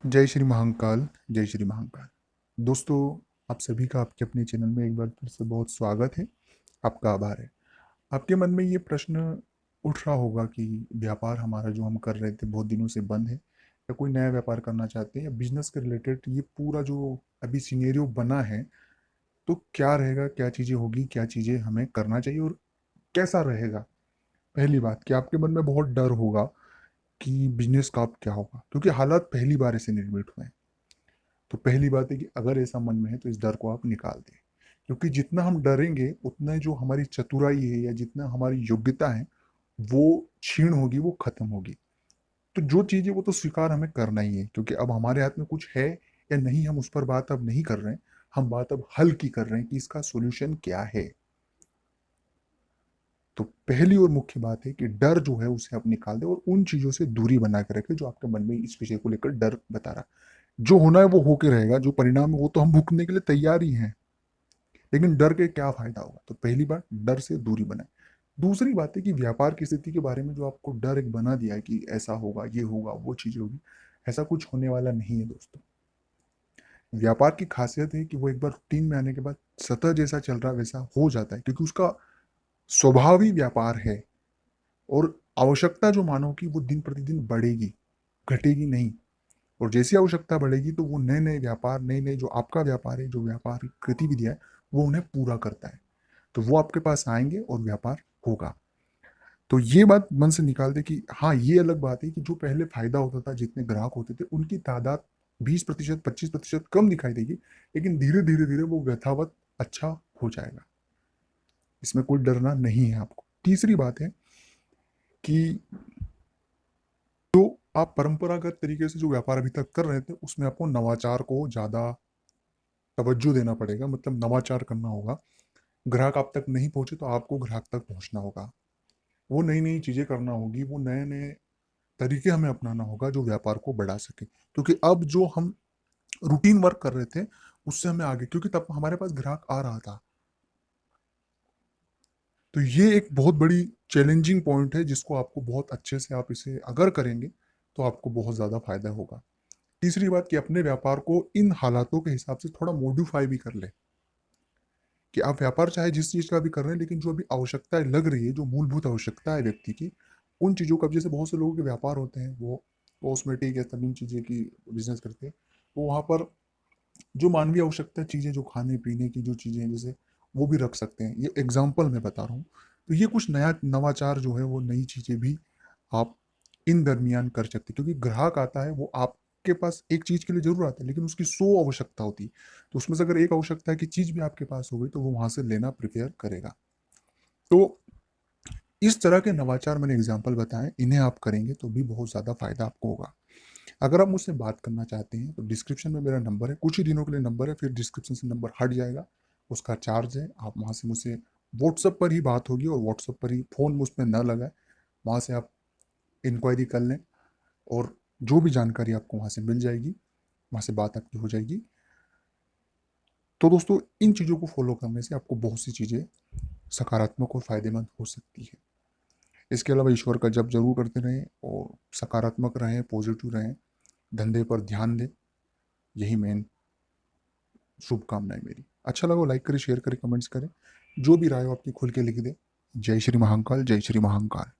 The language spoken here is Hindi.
जय श्री महाकाल। जय श्री महाकाल। दोस्तों, आप सभी का आपके अपने चैनल में एक बार फिर से बहुत स्वागत है। आपका आभार है। आपके मन में ये प्रश्न उठ रहा होगा कि व्यापार हमारा जो हम कर रहे थे बहुत दिनों से बंद है, या कोई नया व्यापार करना चाहते हैं, या बिजनेस के रिलेटेड ये पूरा जो अभी सिनेरियो बना है, तो क्या रहेगा, क्या चीज़ें होगी, क्या चीज़ें हमें करना चाहिए और कैसा रहेगा। पहली बात कि आपके मन में बहुत डर होगा कि बिजनेस का अब क्या होगा, क्योंकि हालात पहली बार ऐसे निर्मित हुए हैं। तो पहली बात है कि अगर ऐसा मन में है तो इस डर को आप निकाल दें, क्योंकि जितना हम डरेंगे उतना जो हमारी चतुराई है या जितना हमारी योग्यता है वो क्षीण होगी, वो खत्म होगी। तो जो चीज़ है वो तो स्वीकार हमें करना ही है, क्योंकि अब हमारे हाथ में कुछ है या नहीं, हम उस पर बात अब नहीं कर रहे हैं। हम बात अब हल की कर रहे हैं कि इसका सोल्यूशन क्या है। तो पहली और मुख्य बात है कि डर जो है उसे आप निकाल दें और उन चीज़ों से दूरी बना के रखें जो आपके मन में इस विषय को लेकर डर बता रहा है। जो होना है वो होके रहेगा, जो परिणाम है वो तो हम भुगतने के लिए तैयार ही हैं। लेकिन डर के क्या फायदा होगा। तो पहली बात, डर से दूरी बनाए। दूसरी बात है कि व्यापार की स्थिति के बारे में जो आपको डर एक बना दिया है कि ऐसा होगा, ये होगा, वो चीज़ होगी, ऐसा कुछ होने वाला नहीं है दोस्तों। व्यापार की खासियत है कि वो एक बार रूटीन में आने के बाद सतह जैसा चल रहा है वैसा हो जाता है, क्योंकि उसका स्वभाव ही व्यापार है। और आवश्यकता जो मानव की वो दिन प्रतिदिन बढ़ेगी, घटेगी नहीं। और जैसी आवश्यकता बढ़ेगी तो वो नए नए व्यापार, नए नए जो आपका व्यापार है, जो व्यापारिक गतिविधियां है, वो उन्हें पूरा करता है। तो वो आपके पास आएंगे और व्यापार होगा। तो ये बात मन से निकाल दे कि हाँ, ये अलग बात है कि जो पहले फायदा होता था, जितने ग्राहक होते थे उनकी तादाद 20% 25% कम दिखाई देगी, लेकिन धीरे धीरे धीरे वो यथावत अच्छा हो जाएगा। इसमें कोई डरना नहीं है आपको। तीसरी बात है कि जो आप परंपरागत तरीके से जो व्यापार अभी तक कर रहे थे उसमें आपको नवाचार को ज़्यादा तवज्जो देना पड़ेगा, मतलब नवाचार करना होगा। ग्राहक आप तक नहीं पहुंचे तो आपको ग्राहक तक पहुंचना होगा। वो नई नई चीज़ें करना होगी, वो नए नए तरीके हमें अपनाना होगा जो व्यापार को बढ़ा सके, क्योंकि अब जो हम रूटीन वर्क कर रहे थे उससे हमें आगे, क्योंकि तब हमारे पास ग्राहक आ रहा था। तो ये एक बहुत बड़ी चैलेंजिंग पॉइंट है जिसको आपको बहुत अच्छे से आप इसे अगर करेंगे तो आपको बहुत ज़्यादा फायदा होगा। तीसरी बात कि अपने व्यापार को इन हालातों के हिसाब से थोड़ा मॉडिफाई भी कर ले, कि आप व्यापार चाहे जिस चीज़ का भी कर रहे हैं, लेकिन जो अभी आवश्यकताएं लग रही है, जो मूलभूत आवश्यकता है व्यक्ति की, उन चीज़ों का, जैसे बहुत से लोगों के व्यापार होते हैं वो कॉस्मेटिक या तमाम चीज़ें की बिजनेस करते हैं, वो वहाँ पर जो मानवीय आवश्यकता चीज़ें, जो खाने पीने की जो चीज़ें हैं, जैसे वो भी रख सकते हैं। ये एग्जाम्पल मैं बता रहा हूँ। तो ये कुछ नया नवाचार जो है, वो नई चीज़ें भी आप इन दरमियान कर सकते हैं, क्योंकि ग्राहक आता है वो आपके पास एक चीज़ के लिए जरूर आता है, लेकिन उसकी 100 आवश्यकता होती है। तो उसमें से अगर एक आवश्यकता की चीज़ भी आपके पास हो गई तो वो वहाँ से लेना प्रिपेयर करेगा। तो इस तरह के नवाचार मैंने एग्जाम्पल बताए, इन्हें आप करेंगे तो भी बहुत ज़्यादा फायदा आपको होगा। अगर आप मुझसे बात करना चाहते हैं तो डिस्क्रिप्शन में मेरा नंबर है, कुछ ही दिनों के लिए नंबर है, फिर डिस्क्रिप्शन से नंबर हट जाएगा। उसका चार्ज है, आप वहाँ से मुझसे व्हाट्सअप पर ही बात होगी, और व्हाट्सअप पर ही फ़ोन मुझ पर न लगाए, वहाँ से आप इंक्वायरी कर लें और जो भी जानकारी आपको वहाँ से मिल जाएगी, वहाँ से बात आपकी हो जाएगी। तो दोस्तों, इन चीज़ों को फॉलो करने से आपको बहुत सी चीज़ें सकारात्मक और फायदेमंद हो सकती है। इसके अलावा ईश्वर का जप जरूर करते रहें और सकारात्मक रहें, पॉजिटिव रहें, धंधे पर ध्यान दें। यही मेन शुभकामनाएं मेरी। अच्छा लगा लाइक करें, शेयर करें, कमेंट्स करें, जो भी राय हो आपकी खुल के लिख दे। जय श्री महाकाल। जय श्री महाकाल।